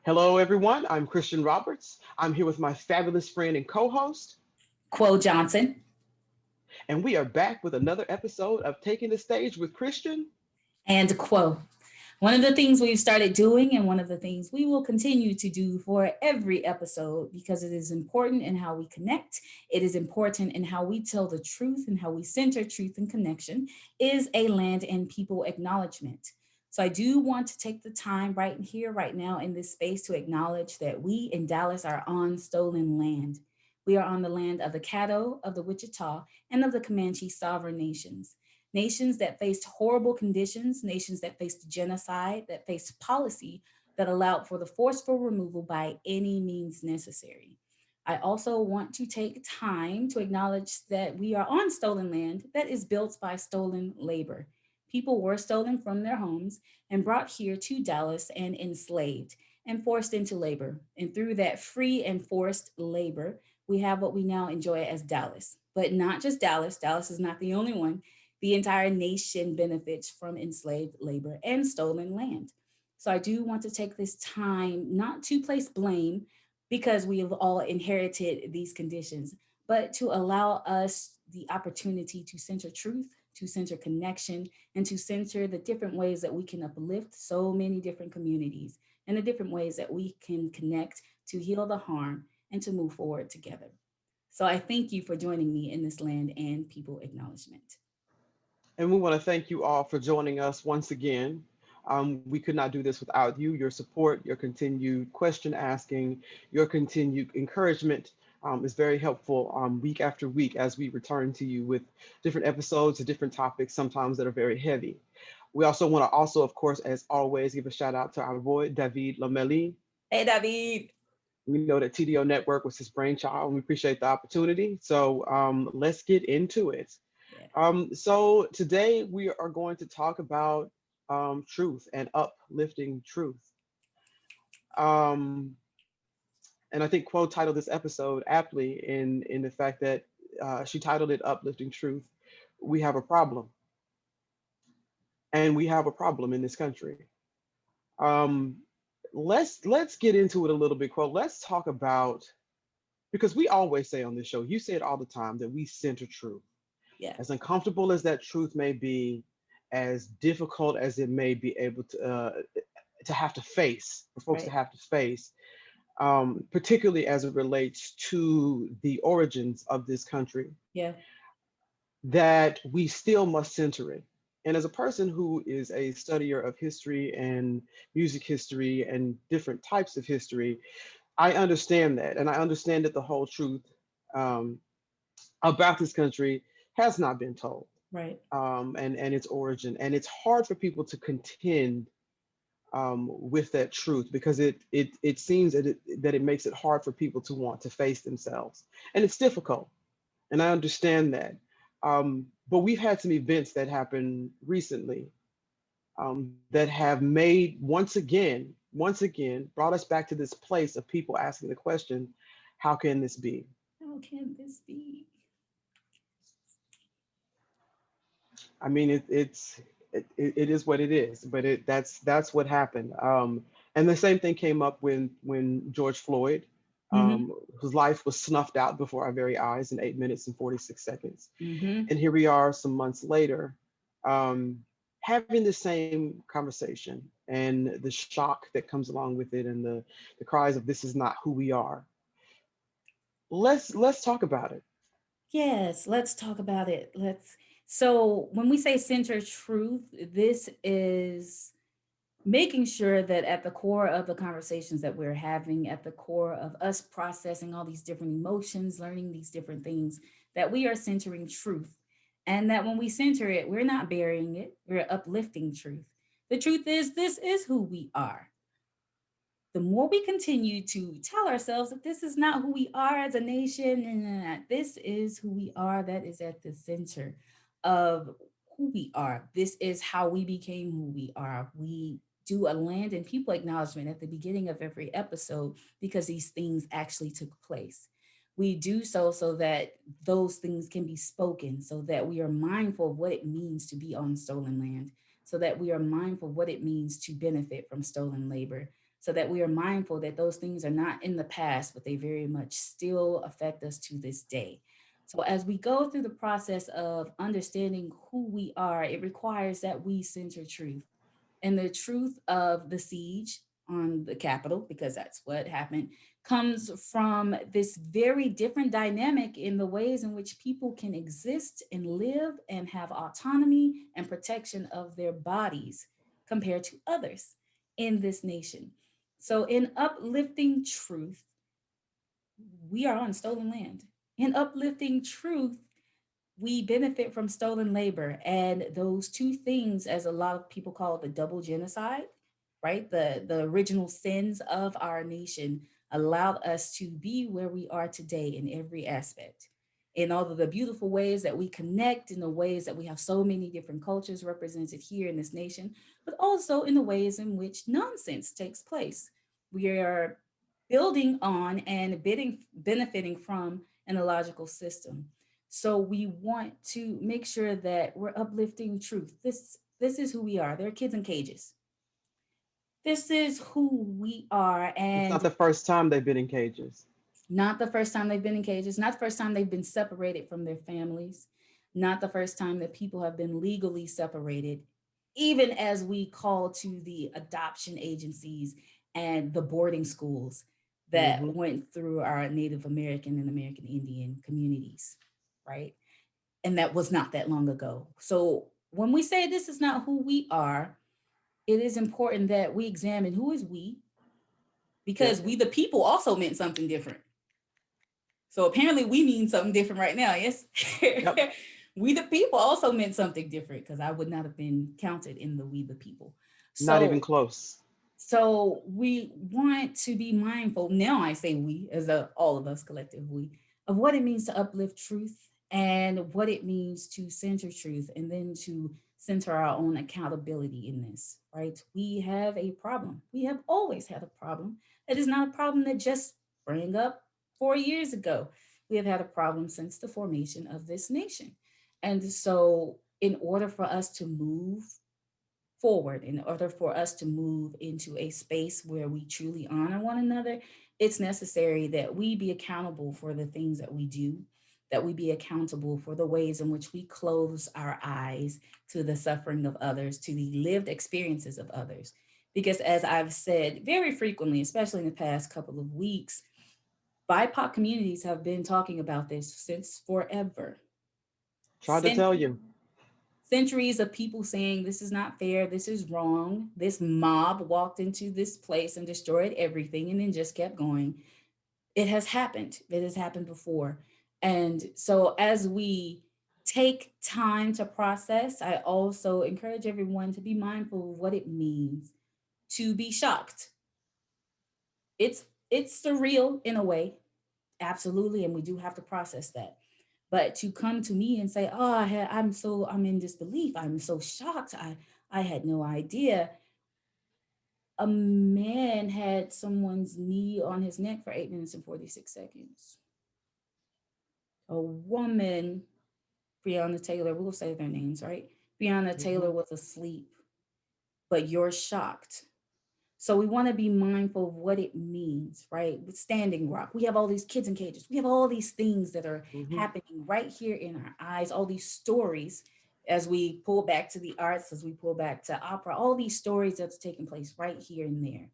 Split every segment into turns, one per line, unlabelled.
Hello, everyone. I'm Christian Roberts. I'm here with my fabulous friend and co host,
Quo Johnson.
and we are back with another episode of Taking the Stage with Christian.
And Quo. One of the things we've started doing, and one of the things we will continue to do for every episode, because it is important in how we connect, it is important in how we tell the truth and how we center truth and connection, is a land and people acknowledgement. So I do want to take the time right here, right now, in this space to acknowledge that we in Dallas are on stolen land. We are on the land of the Caddo, of the Wichita, and of the Comanche sovereign nations. Nations that faced horrible conditions, nations that faced genocide, that faced policy that allowed for the forceful removal by any means necessary. I also want to take time to acknowledge that we are on stolen land that is built by stolen labor. People were stolen from their homes and brought here to Dallas and enslaved and forced into labor. And through that free and forced labor, we have what we now enjoy as Dallas. But not just Dallas, Dallas is not the only one. The entire nation benefits from enslaved labor and stolen land. So I do want to take this time not to place blame because we have all inherited these conditions, but to allow us the opportunity to center truth, to center connection, and to center the different ways that we can uplift so many different communities and the different ways that we can connect to heal the harm and to move forward together. So I thank you for joining me in this land and people acknowledgement.
And we want to thank you all for joining us once again. We could not do this without you, your support, your continued question asking, your continued encouragement. Is very helpful week after week as we return to you with different episodes and different topics, sometimes that are very heavy. We also want to of course, as always, give a shout out to our boy, David Lomeli.
Hey, David.
We know that TDO Network was his brainchild, and we appreciate the opportunity. So let's get into it.
Yeah.
So today we are going to talk about truth and uplifting truth. Um, and I think Quo titled this episode aptly in the fact that she titled it "Uplifting Truth." We have a problem, and we have a problem in this country. Um, let's get into it a little bit, Quo. Let's talk about, because we always say on this show, you say it all the time, that we center truth.
Yeah.
As uncomfortable as that truth may be, as difficult as it may be able to have to face, for folks to
Right.
have to face, particularly as it relates to the origins of this country,
Yeah.
that we still must center it. And as a person who is a studier of history and music history and different types of history, I understand that. And I understand that the whole truth um, about this country has not been told,
Right.
and its origin. And it's hard for people to contend with that truth because it seems that it makes it hard for people to want to face themselves. And it's difficult. And I understand that. But we've had some events that happened recently that have made, once again, brought us back to this place of people asking the question, how can this be?
How can this be?
I mean, it is what it is, but that's what happened. And the same thing came up when George Floyd,
Mm-hmm.
whose life was snuffed out before our very eyes in 8 minutes and 46 seconds.
Mm-hmm.
And here we are, some months later, um, having the same conversation and the shock that comes along with it, and the cries of "This is not who we are." Let's talk about it.
Yes, let's talk about it. Let's. So, when we say center truth, this is making sure that at the core of the conversations that we're having, at the core of us processing all these different emotions, learning these different things, that we are centering truth. And that when we center it, we're not burying it, we're uplifting truth. The truth is, this is who we are. The more we continue to tell ourselves that this is not who we are as a nation, and that this is who we are, that is at the center of who we are. This is how we became who we are. We do a land and people acknowledgement at the beginning of every episode because these things actually took place. We do so that those things can be spoken, so that we are mindful of what it means to be on stolen land, so that we are mindful of what it means to benefit from stolen labor, so that we are mindful that those things are not in the past, but they very much still affect us to this day. So, as we go through the process of understanding who we are, it requires that we center truth. And the truth of the siege on the Capitol, because that's what happened, comes from this very different dynamic in the ways in which people can exist and live and have autonomy and protection of their bodies compared to others in this nation. So, in uplifting truth, we are on stolen land. In uplifting truth, we benefit from stolen labor, and those two things, as a lot of people call it, the double genocide, right, the original sins of our nation, allowed us to be where we are today in every aspect, in all of the beautiful ways that we connect, in the ways that we have so many different cultures represented here in this nation, but also in the ways in which nonsense takes place. We are building on and benefiting from an illogical system. So we want to make sure that we're uplifting truth. This is who we are. They're kids in cages. This is who we are,
It's not
and
the first time they've been in cages.
not the first time they've been in cages, not the first time they've been separated from their families, not the first time that people have been legally separated, even as we call to the adoption agencies and the boarding schools that
Hmm.
went through our Native American and American Indian communities, right? And that was not that long ago. So when we say this is not who we are, it is important that we examine who is we,
Yeah.
because we the people also meant something different. So apparently we mean something different right now. Yes.
Yep.
We the people also meant something different, because I would not have been counted in the we the people.
Not even
So
close.
we want to be mindful. Now I say we, as all of us collective we, of what it means to uplift truth and what it means to center truth, and then to center our own accountability in this, right? We have a problem. We have always had a problem. It is not a problem that just sprang up 4 years ago. We have had a problem since the formation of this nation. And so, in order for us to move forward, in order for us to move into a space where we truly honor one another, it's necessary that we be accountable for the things that we do, that we be accountable for the ways in which we close our eyes to the suffering of others, to the lived experiences of others. Because, as I've said very frequently, especially in the past couple of weeks, BIPOC communities have been talking about this since forever.
Tried to tell you.
Centuries of people saying this is not fair, this is wrong. This mob walked into this place and destroyed everything and then just kept going. It has happened. It has happened before. And so, as we take time to process, I also encourage everyone to be mindful of what it means to be shocked. It's surreal in a way, absolutely, and we do have to process that. But to come to me and say, "Oh, I'm in disbelief. I'm so shocked. I had no idea." A man had someone's knee on his neck for 8 minutes and 46 seconds. A woman, Breonna Taylor, we'll say their names, right? Breonna
Hmm.
Taylor was asleep, but you're shocked. So we want to be mindful of what it means, right? With Standing Rock, we have all these kids in cages. We have all these things that are
Hmm.
happening right here in our eyes, all these stories as we pull back to the arts, as we pull back to opera, all these stories that's taking place right here and there.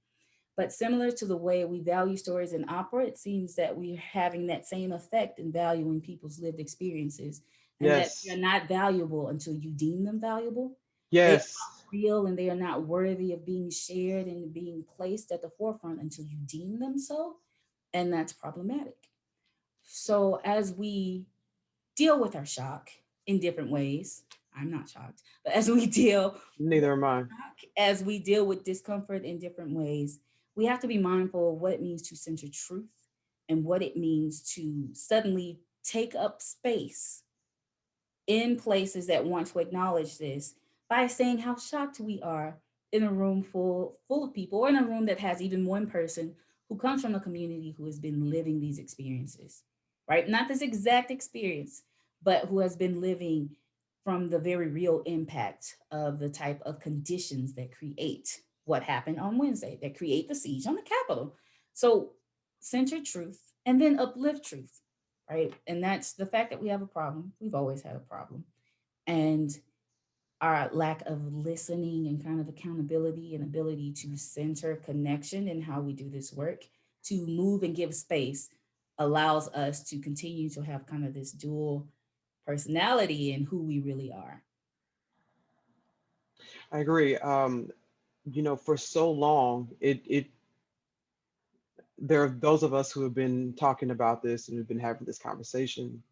But similar to the way we value stories in opera, it seems that we're having that same effect in valuing people's lived experiences, and that they're
Yes.
not valuable until you deem them valuable. They are
Yes.
not real, and they are not worthy of being shared and being placed at the forefront until you deem them so. And that's problematic. So as we deal with our shock in different ways, I'm not shocked, but as we deal with
Neither am I.
shock, as we deal with discomfort in different ways, we have to be mindful of what it means to center truth and what it means to suddenly take up space in places that want to acknowledge this by saying how shocked we are in a room full of people, or in a room that has even one person who comes from a community who has been living these experiences, right? Not this exact experience, but who has been living from the very real impact of the type of conditions that create what happened on Wednesday that create the siege on the Capitol. So center truth and then uplift truth, right? And that's the fact that we have a problem. We've always had a problem. And our lack of listening and kind of accountability and ability to center connection in how we do this work, to move and give space, allows us to continue to have kind of this dual personality in who we really are.
I agree. For so long, it there are those of us who have been talking about this and have been having this conversation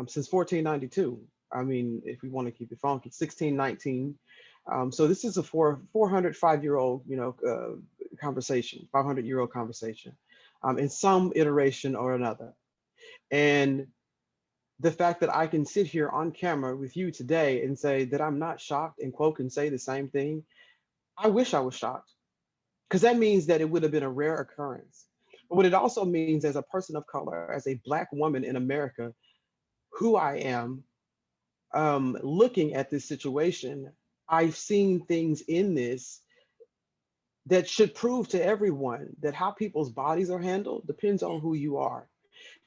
since 1492. I mean, if we want to keep it funky, 1619. So this is a 405-year-old, conversation, 500-year-old conversation, in some iteration or another. And the fact that I can sit here on camera with you today and say that I'm not shocked, and Quo can say the same thing, I wish I was shocked, because that means that it would have been a rare occurrence. But what it also means, as a person of color, as a Black woman in America, who I am, looking at this situation, I've seen things in this that should prove to everyone that how people's bodies are handled depends on who you are.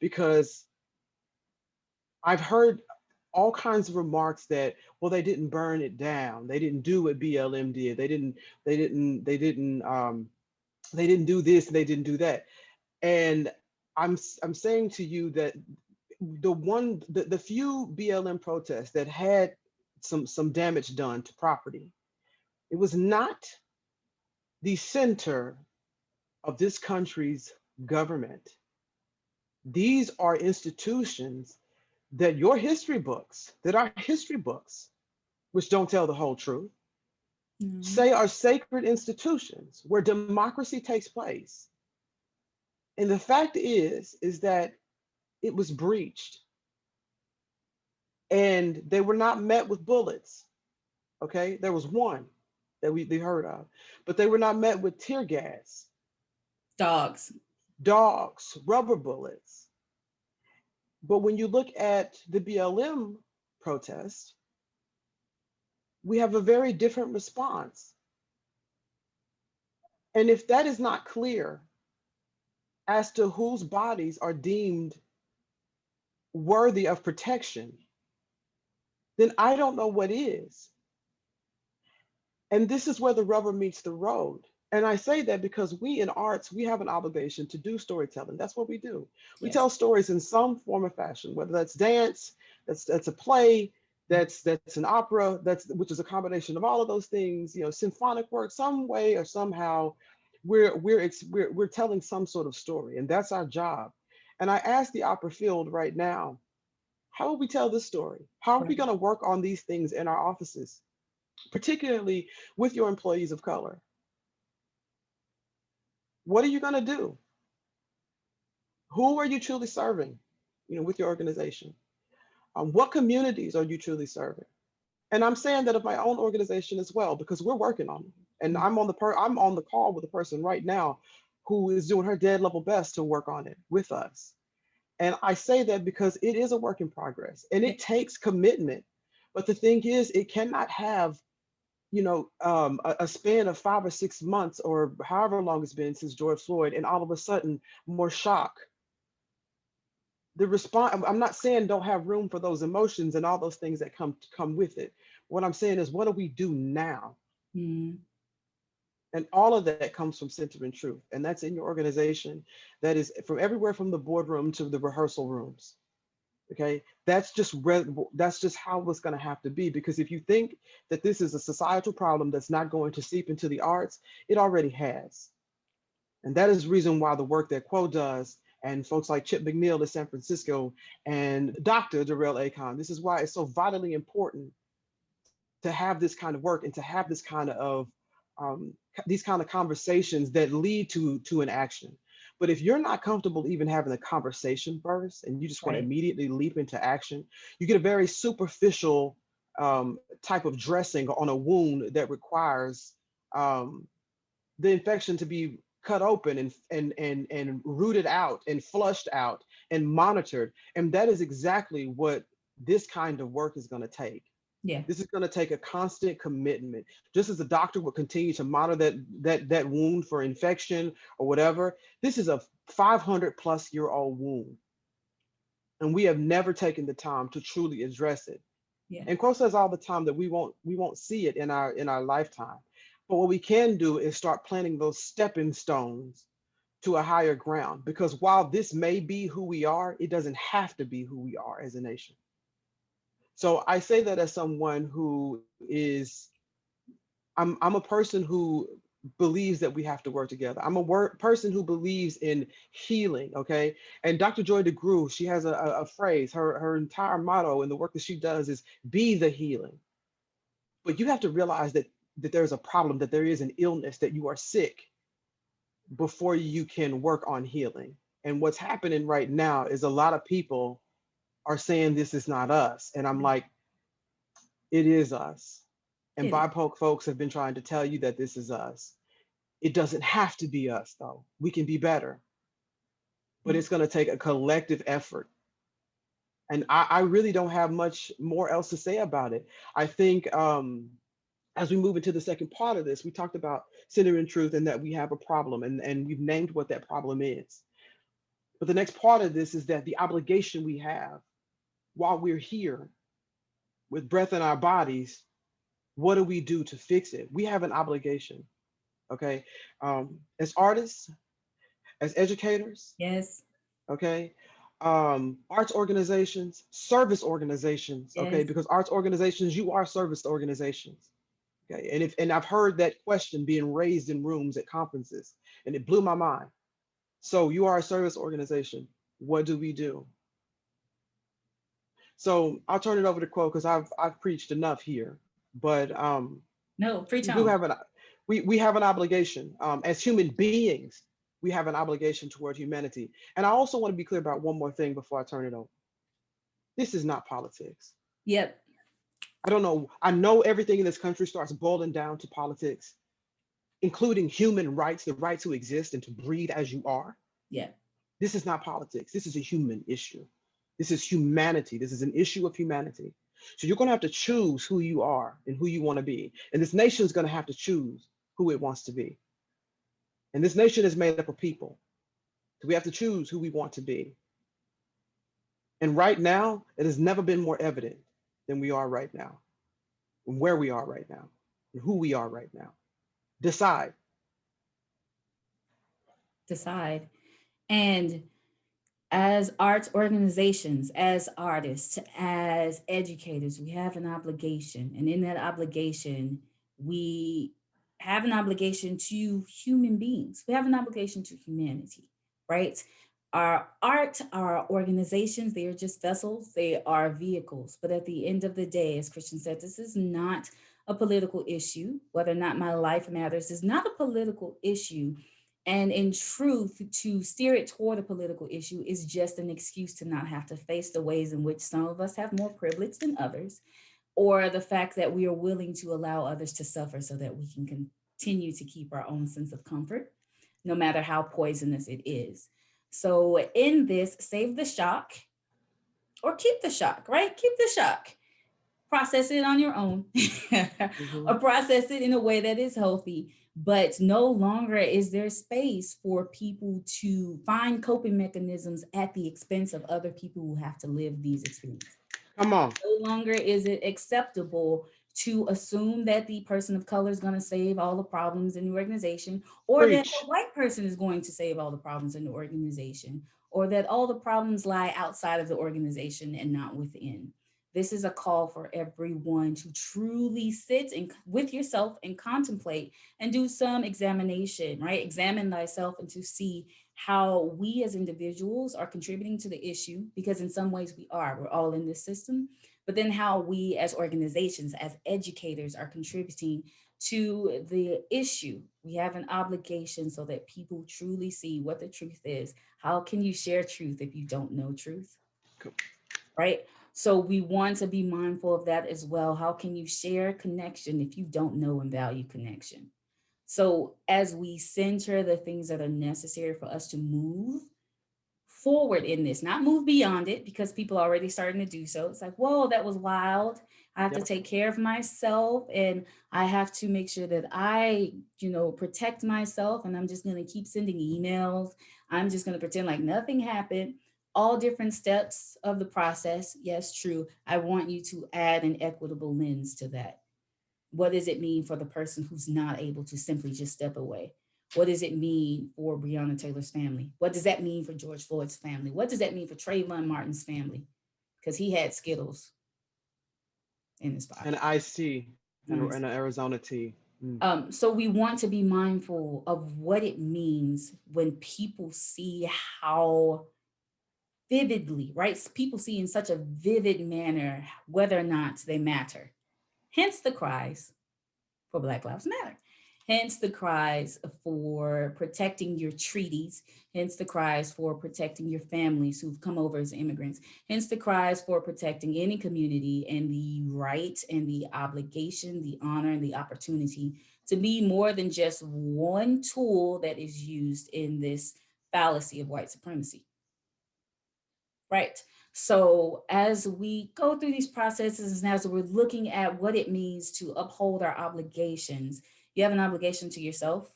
Because I've heard all kinds of remarks that, well, they didn't burn it down, they didn't do what BLM did, they didn't do this, and they didn't do that. And I'm saying to you that the few BLM protests that had some damage done to property, it was not the center of this country's government. These are institutions that your history books, that our history books, which don't tell the whole truth,
Mm-hmm.
say are sacred institutions where democracy takes place. And the fact is that it was breached, and they were not met with bullets. Okay, there was one that they heard of, but they were not met with tear gas,
Dogs.
dogs, rubber bullets. But when you look at the BLM protest, we have a very different response. And if that is not clear as to whose bodies are deemed worthy of protection, then I don't know what is. And this is where the rubber meets the road. And I say that because we in arts, we have an obligation to do storytelling. That's what we do. We
Yes.
tell stories in some form or fashion, whether that's dance, that's a play, that's an opera, that's which is a combination of all of those things, symphonic work, some way or somehow, we're telling some sort of story, and that's our job. And I ask the opera field right now, how will we tell this story? How are we
Right.
going to work on these things in our offices, particularly with your employees of color? What are you going to do? Who are you truly serving, with your organization? What communities are you truly serving? And I'm saying that of my own organization as well, because we're working on it. And I'm on the call with a person right now who is doing her dead level best to work on it with us. And I say that because it is a work in progress and
Yeah.
it takes commitment. But the thing is, it cannot have a span of 5 or 6 months or however long it's been since George Floyd, and all of a sudden more shock. The response, I'm not saying don't have room for those emotions and all those things that come with it. What I'm saying is, what do we do now?
Mm-hmm.
And all of that comes from centering truth, and that's in your organization. That is from everywhere from the boardroom to the rehearsal rooms. Okay, that's just how it's going to have to be, because if you think that this is a societal problem that's not going to seep into the arts, it already has. And that is the reason why the work that Quo does, and folks like Chip McNeil in San Francisco, and Dr. Darrell Akon, this is why it's so vitally important to have this kind of work and to have um, these kind of conversations that lead to an action. But if you're not comfortable even having a conversation first, and you just want to
Right.
immediately leap into action, you get a very superficial type of dressing on a wound that requires um, the infection to be cut open and rooted out and flushed out and monitored. And that is exactly what this kind of work is going to take.
Yeah.
This is going to take a constant commitment. Just as the doctor will continue to monitor that wound for infection or whatever, this is a 500+ year old wound, and we have never taken the time to truly address it.
Yeah.
And Quo says all the time that we won't see it in our lifetime. But what we can do is start planting those stepping stones to a higher ground. Because while this may be who we are, it doesn't have to be who we are as a nation. So I say that as someone who is, I'm a person who believes that we have to work together. I'm a person who believes in healing. Okay. And Dr. Joy DeGruy, she has a phrase, her entire motto in the work that she does is be the healing. But you have to realize that there's a problem, that there is an illness, that you are sick before you can work on healing. And what's happening right now is a lot of people are saying this is not us. And I'm like, it is us. And
It is.
BIPOC folks have been trying to tell you that this is us. It doesn't have to be us, though. We can be better, but
Mm.
it's going to take a collective effort. And I really don't have much more else to say about it. I think as we move into the second part of this, we talked about center and truth and that we have a problem, and we've named what that problem is. But the next part of this is that the obligation we have while we're here with breath in our bodies, what do we do to fix it? We have an obligation, okay? As artists, as educators,
Yes.
okay? Arts organizations, service organizations, okay?
Yes.
Because arts organizations, you are service organizations. Okay. And I've heard that question being raised in rooms at conferences, and it blew my mind. So you are a service organization. What do we do? So I'll turn it over to Quo because I've preached enough here. But
No,
we
preach
do
on.
have an we have an obligation as human beings. We have an obligation toward humanity. And I also want to be clear about one more thing before I turn it over. This is not politics.
Yep.
I don't know. I know everything in this country starts boiling down to politics, including human rights, the right to exist and to breathe as you are.
Yeah.
This is not politics. This is a human issue. This is humanity. This is an issue of humanity. So you're going to have to choose who you are and who you want to be. And this nation is going to have to choose who it wants to be. And this nation is made up of people. So we have to choose who we want to be. And right now, it has never been more evident than we are right now, and where we are right now, and who we are right now. Decide.
Decide. And as arts organizations, as artists, as educators, we have an obligation. And in that obligation, we have an obligation to human beings. We have an obligation to humanity, right? Our art, our organizations, they are just vessels, they are vehicles. But at the end of the day, as Christian said, this is not a political issue. Whether or not my life matters is not a political issue, and in truth, to steer it toward a political issue is just an excuse to not have to face the ways in which some of us have more privilege than others, or the fact that we are willing to allow others to suffer so that we can continue to keep our own sense of comfort, no matter how poisonous it is. So, in this, save the shock or keep the shock, right? Keep the shock, process it on your own
Mhm.
or process it in a way that is healthy. But no longer is there space for people to find coping mechanisms at the expense of other people who have to live these experiences.
Come on,
No longer is it acceptable to assume that the person of color is going to save all the problems in the organization, or that the
preach.
white person is going to save all the problems in the organization, or that all the problems lie outside of the organization and not within. This is a call for everyone to truly sit with yourself and contemplate and do some examination, right? Examine thyself and to see how we as individuals are contributing to the issue, because in some ways we are. We're all in this system, but then how we as organizations, as educators, are contributing to the issue. We have an obligation so that people truly see what the truth is. How can you share truth if you don't know truth? Right? So we want to be mindful of that as well. How can you share connection if you don't know and value connection? So as we center the things that are necessary for us to move forward in this, not move beyond it because people are already starting to do so. It's like, whoa, that was wild. I have to
Yep.
take care of myself and I have to make sure that I, protect myself. And I'm just going to keep sending emails. I'm just going to pretend like nothing happened. All different steps of the process. Yes, true. I want you to add an equitable lens to that. What does it mean for the person who's not able to simply just step away? What does it mean for Breonna Taylor's family? What does that mean for George Floyd's family? What does that mean for Trayvon Martin's family? Because he had Skittles in his
And
pocket.
iced tea and
Nice.
an Arizona tea. Mm.
So we want to be mindful of what it means when people see how vividly, right? People see in such a vivid manner whether or not they matter. Hence the cries for Black Lives Matter. Hence the cries for protecting your treaties. Hence the cries for protecting your families who've come over as immigrants. Hence the cries for protecting any community and the right and the obligation, the honor, and the opportunity to be more than just one tool that is used in this fallacy of white supremacy. Right. So as we go through these processes and as we're looking at what it means to uphold our obligations, you have an obligation to yourself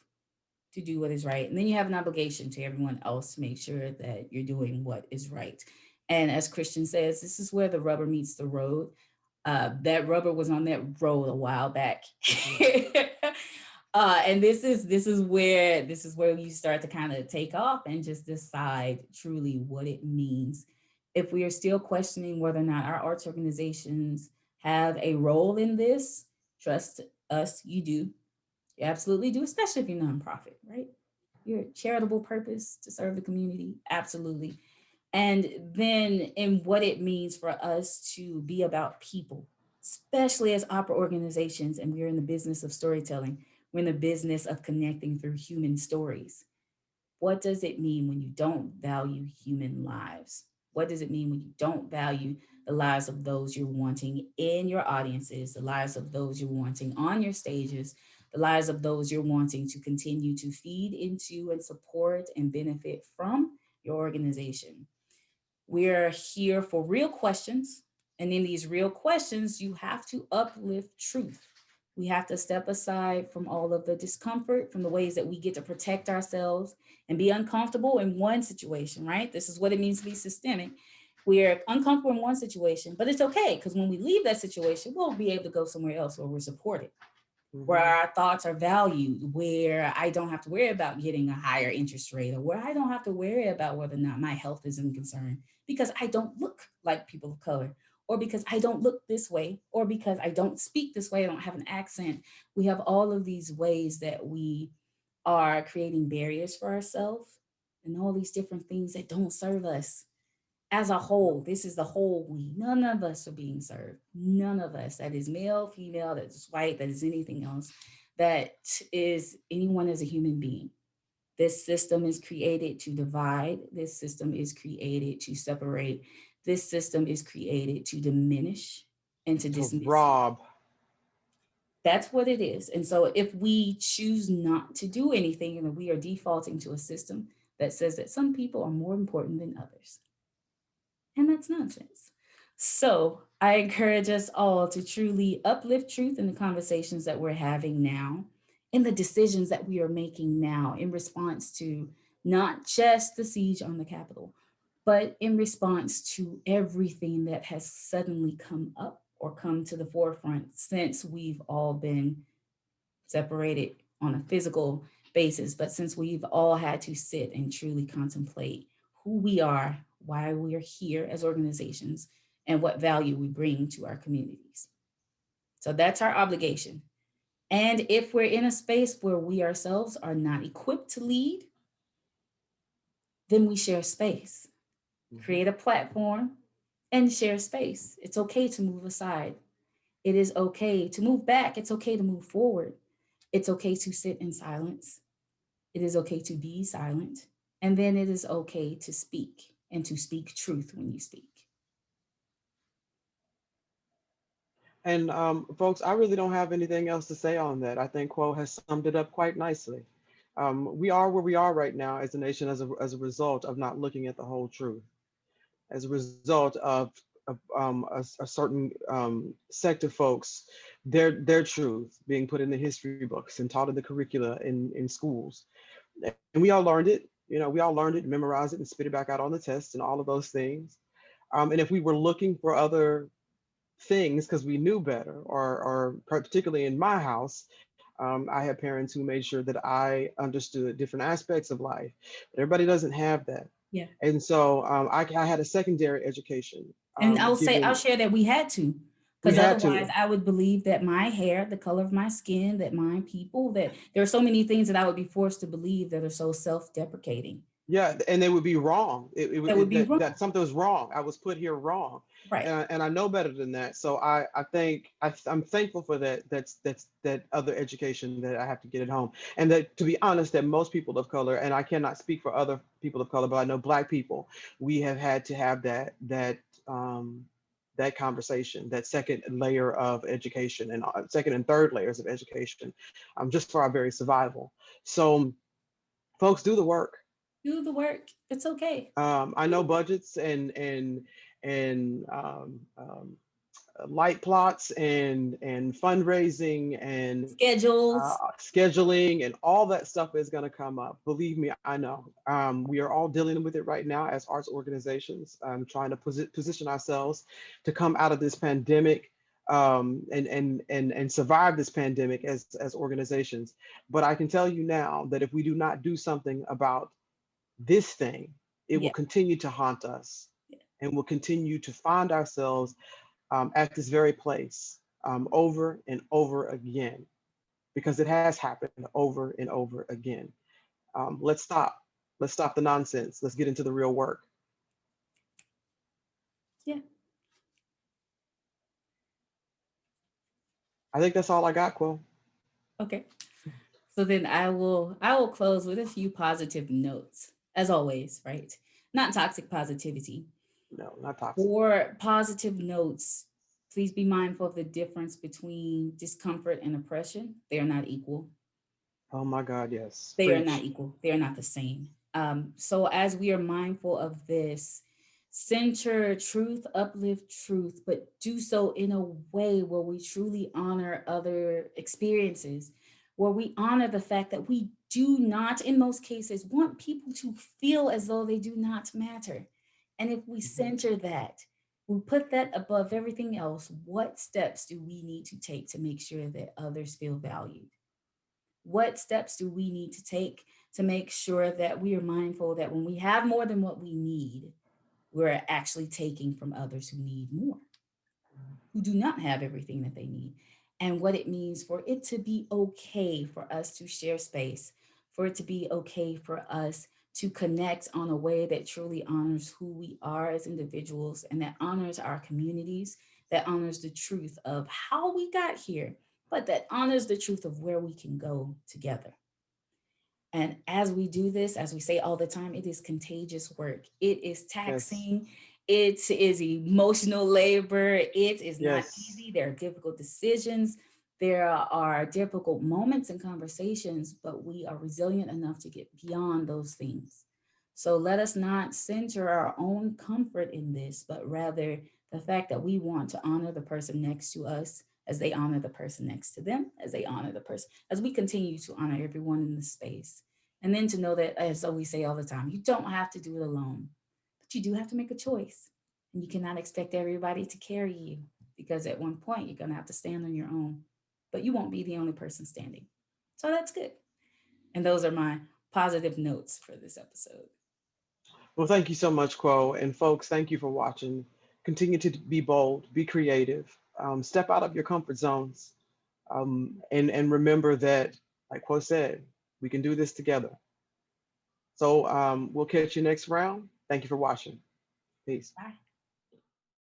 to do what is right. And then you have an obligation to everyone else to make sure that you're doing what is right. And as Christian says, this is where the rubber meets the road. That rubber was on that road a while back.
Mhm.
And this is where you start to kind of take off and just decide truly what it means. If we are still questioning whether or not our arts organizations have a role in this, trust us, you do. You absolutely do, especially if you're nonprofit, right? Your charitable purpose to serve the community, absolutely. And then in what it means for us to be about people, especially as opera organizations, and we're in the business of storytelling, we're in the business of connecting through human stories. What does it mean when you don't value human lives? What does it mean when you don't value the lives of those you're wanting in your audiences, the lives of those you're wanting on your stages, the lives of those you're wanting to continue to feed into and support and benefit from your organization? We're here for real questions. And in these real questions, you have to uplift truth. We have to step aside from all of the discomfort, from the ways that we get to protect ourselves and be uncomfortable in one situation, right? This is what it means to be systemic. We're uncomfortable in one situation, but it's okay because when we leave that situation, we'll be able to go somewhere else where we're supported, where
Mhm.
our thoughts are valued, where I don't have to worry about getting a higher interest rate, or where I don't have to worry about whether or not my health is in concern because I don't look like people of color, or because I don't look this way, or because I don't speak this way, I don't have an accent. We have all of these ways that we are creating barriers for ourselves and all these different things that don't serve us as a whole. This is the whole we. None of us are being served. None of us. That is male, female, that is white, that is anything else, that is anyone as a human being. This system is created to divide. This system is created to separate. This system is created to diminish and to
To
dismiss you.
rob.
That's what it is. And so if we choose not to do anything, then we are defaulting to a system that says that some people are more important than others. And that's nonsense. So I encourage us all to truly uplift truth in the conversations that we're having now, in the decisions that we are making now in response to not just the siege on the Capitol, but in response to everything that has suddenly come up or come to the forefront since we've all been separated on a physical basis, but since we've all had to sit and truly contemplate who we are, why we are here as organizations, and what value we bring to our communities. So that's our obligation. And if we're in a space where we ourselves are not equipped to lead, then we share space,
Mhm.
create a platform, and share space. It's okay to move aside. It is okay to move back. It's okay to move forward. It's okay to sit in silence. It is okay to be silent. And then it is okay to speak and to speak truth when you speak.
And folks, I really don't have anything else to say on that. I think Quo has summed it up quite nicely. We are where we are right now as a nation as a result of not looking at the whole truth, as a result of a certain sect of folks, their truth being put in the history books and taught in the curricula in schools. And we all learned it. We all learned it, memorized it, and spit it back out on the test and all of those things. And if we were looking for other things because we knew better, or particularly in my house, I had parents who made sure that I understood different aspects of life. But everybody doesn't have that.
Yeah.
And so I had a secondary education
And I'll
given.
share that we had to,
We
because
had
otherwise
to.
I would believe that my hair, the color of my skin, that my people, that there are so many things that I would be forced to believe that are so self-deprecating.
Yeah, and they would be wrong.
That would be
That
wrong.
something was wrong. I was put here wrong,
Right.
and I know better than that. So I'm thankful for that. That other education that I have to get at home, and that, to be honest, that most people of color, and I cannot speak for other people of color, but I know Black people, we have had to have um, that conversation, that second layer of education, and second and third layers of education, just for our very survival. So, folks, do the work.
Do the work. It's okay.
I
Do
know
the work.
budgets and light plots and fundraising and
Schedules.
scheduling and all that stuff is going to come up. Believe me, I know. We are all dealing with it right now as arts organizations, trying to position ourselves to come out of this pandemic, and survive this pandemic as organizations. But I can tell you now that if we do not do something about this thing, it will
Yeah.
continue to haunt us,
Yeah.
and we'll continue to find ourselves at this very place, over and over again, because it has happened over and over again. Let's stop. Let's stop the nonsense. Let's get into the real work.
Yeah.
I think that's all I got, Quill.
Okay. So then I will close with a few positive notes, as always, right? Not toxic positivity.
No, not toxic.
For positive notes, please be mindful of the difference between discomfort and oppression. They are not equal.
Oh my God, yes.
They are not
Preach.
equal. They are not the same. So as we are mindful of this, center truth, uplift truth, but do so in a way where we truly honor other experiences, where we honor the fact that we do not, in most cases, want people to feel as though they do not matter. And if we
Mhm.
center that, we put that above everything else, what steps do we need to take to make sure that others feel valued? What steps do we need to take to make sure that we are mindful that when we have more than what we need, we're actually taking from others who need more, who do not have everything that they need, and what it means for it to be okay for us to share space, for it to be okay for us to connect on a way that truly honors who we are as individuals and that honors our communities, that honors the truth of how we got here, but that honors the truth of where we can go together. And as we do this, as we say all the time, it is contagious work. It is
Yes.
taxing. It is emotional labor. It is not
Yes.
easy. There are difficult decisions. There are difficult moments and conversations, but we are resilient enough to get beyond those things. So let us not center our own comfort in this, but rather the fact that we want to honor the person next to us as they honor the person next to them, as they honor the person, as we continue to honor everyone in the space. And then to know that, as we say all the time, you don't have to do it alone, but you do have to make a choice. And you cannot expect everybody to carry you because at one point you're going to have to stand on your own, but you won't be the only person standing. So that's good. And those are my positive notes for this episode.
Well, thank you so much, Quo. And folks, thank you for watching. Continue to be bold, be creative, step out of your comfort zones, and remember that, like Quo said, we can do this together. So we'll catch you next round. Thank you for watching. Peace.
Bye.